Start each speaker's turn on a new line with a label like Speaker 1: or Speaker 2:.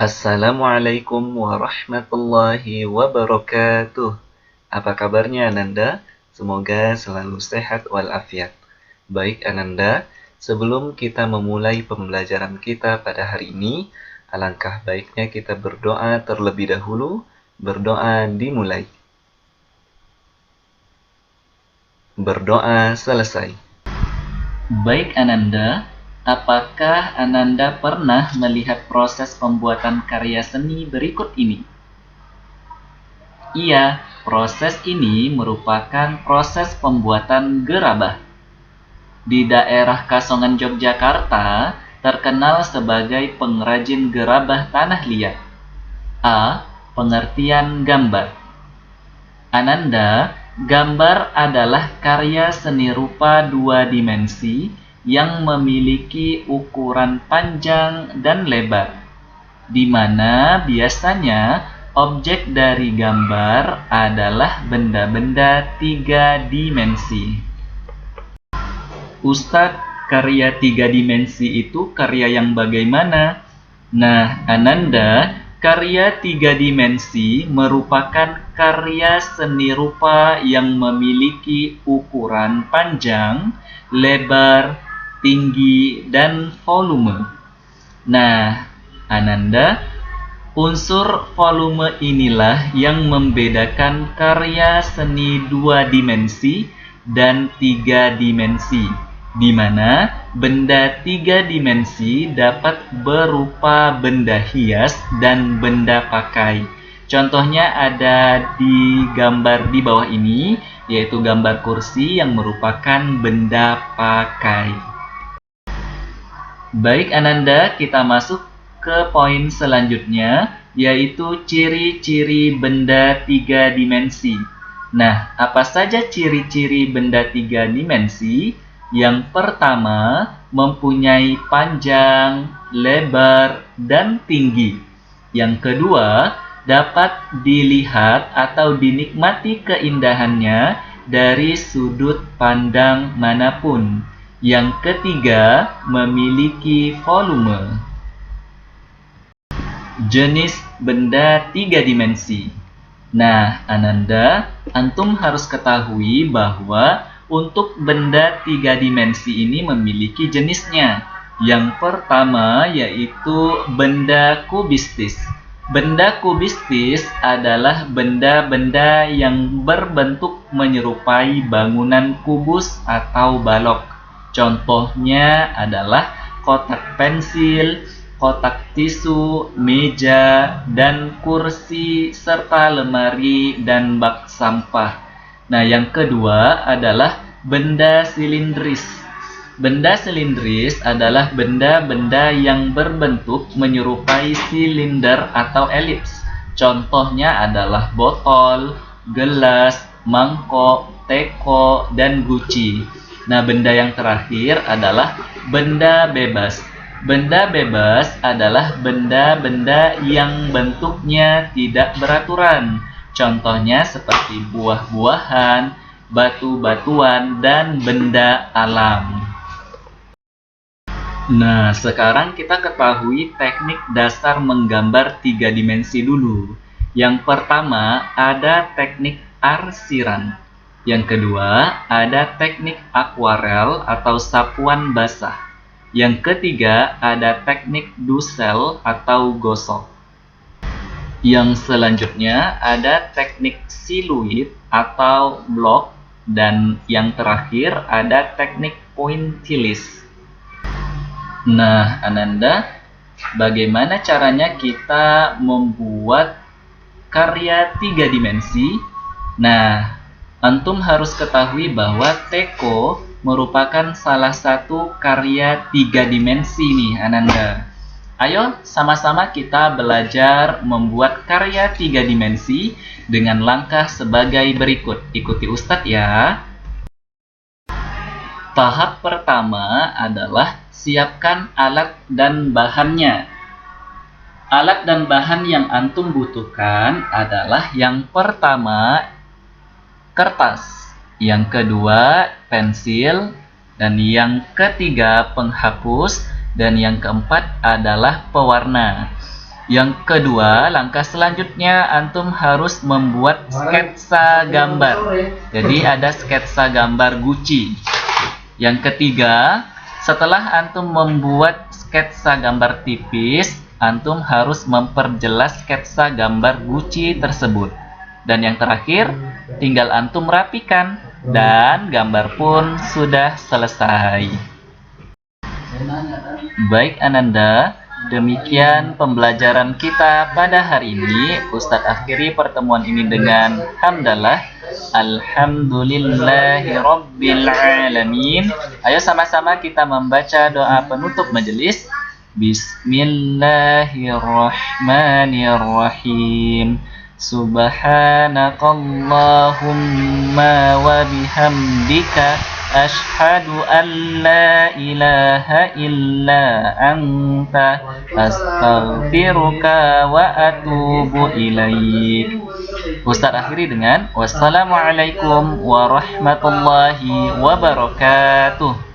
Speaker 1: Assalamualaikum warahmatullahi wabarakatuh. Apa kabarnya Ananda? Semoga selalu sehat walafiat. Baik Ananda, sebelum kita memulai pembelajaran kita pada hari ini, alangkah baiknya kita berdoa terlebih dahulu. Berdoa dimulai. Berdoa selesai. Baik Ananda, apakah Ananda pernah melihat proses pembuatan karya seni berikut ini? Iya, proses ini merupakan proses pembuatan gerabah. Di daerah Kasongan Yogyakarta, terkenal sebagai pengrajin gerabah tanah liat. A. Pengertian gambar. Ananda, gambar adalah karya seni rupa dua dimensi yang memiliki ukuran panjang dan lebar, di mana biasanya objek dari gambar adalah benda-benda tiga dimensi. Ustadz, karya tiga dimensi itu karya yang bagaimana? Nah, Ananda, karya tiga dimensi merupakan karya seni rupa yang memiliki ukuran panjang, lebar, tinggi, dan volume. Nah, Ananda, unsur volume inilah yang membedakan karya seni dua dimensi dan tiga dimensi, di mana benda tiga dimensi dapat berupa benda hias dan benda pakai. Contohnya ada di gambar di bawah ini, yaitu gambar kursi yang merupakan benda pakai. Baik Ananda, kita masuk ke poin selanjutnya, yaitu ciri-ciri benda tiga dimensi. Nah, apa saja ciri-ciri benda tiga dimensi? Yang pertama, mempunyai panjang, lebar, dan tinggi. Yang kedua, dapat dilihat atau dinikmati keindahannya dari sudut pandang manapun. Yang ketiga, memiliki volume. Jenis benda tiga dimensi. Nah, Ananda, antum harus ketahui bahwa untuk benda tiga dimensi ini memiliki jenisnya. Yang pertama yaitu benda kubistis. Benda kubistis adalah benda-benda yang berbentuk menyerupai bangunan kubus atau balok. Contohnya adalah kotak pensil, kotak tisu, meja, dan kursi, serta lemari dan bak sampah. Nah, yang kedua adalah benda silindris. Benda silindris adalah benda-benda yang berbentuk menyerupai silinder atau elips. Contohnya adalah botol, gelas, mangkok, teko, dan guci. Nah, benda yang terakhir adalah benda bebas. Benda bebas adalah benda-benda yang bentuknya tidak beraturan. Contohnya seperti buah-buahan, batu-batuan, dan benda alam. Nah, sekarang kita ketahui teknik dasar menggambar tiga dimensi dulu. Yang pertama, ada teknik arsiran. Yang kedua, ada teknik akuarel atau sapuan basah. Yang ketiga, ada teknik dusel atau gosok. Yang selanjutnya ada teknik siluit atau blok, dan yang terakhir ada teknik pointillis. Nah, Ananda, bagaimana caranya kita membuat karya tiga dimensi? Nah, antum harus ketahui bahwa teko merupakan salah satu karya tiga dimensi nih, Ananda. Ayo sama-sama kita belajar membuat karya tiga dimensi dengan langkah sebagai berikut. Ikuti Ustadz ya. Tahap pertama adalah siapkan alat dan bahannya. Alat dan bahan yang antum butuhkan adalah yang pertama kertas, yang kedua pensil, dan yang ketiga penghapus, dan yang keempat adalah pewarna.
Speaker 2: Yang kedua, langkah selanjutnya antum harus membuat sketsa gambar. Jadi ada sketsa gambar guci. Yang ketiga, setelah antum membuat sketsa gambar tipis, antum harus memperjelas sketsa gambar guci tersebut. Dan yang terakhir, tinggal antum rapikan dan gambar pun sudah selesai. Baik Ananda, demikian pembelajaran kita pada hari ini. Ustadz akhiri pertemuan ini dengan hamdalah. Alhamdulillahi Rabbil Alamin. Ayo sama-sama kita membaca doa penutup majelis. Bismillahirrahmanirrahim. Subhanakallahumma wa bihamdika Ashhadu an la ilaha illa anta astaghfiruka wa atubu ilaik. Ustadz akhiri dengan wassalamualaikum warahmatullahi wabarakatuh.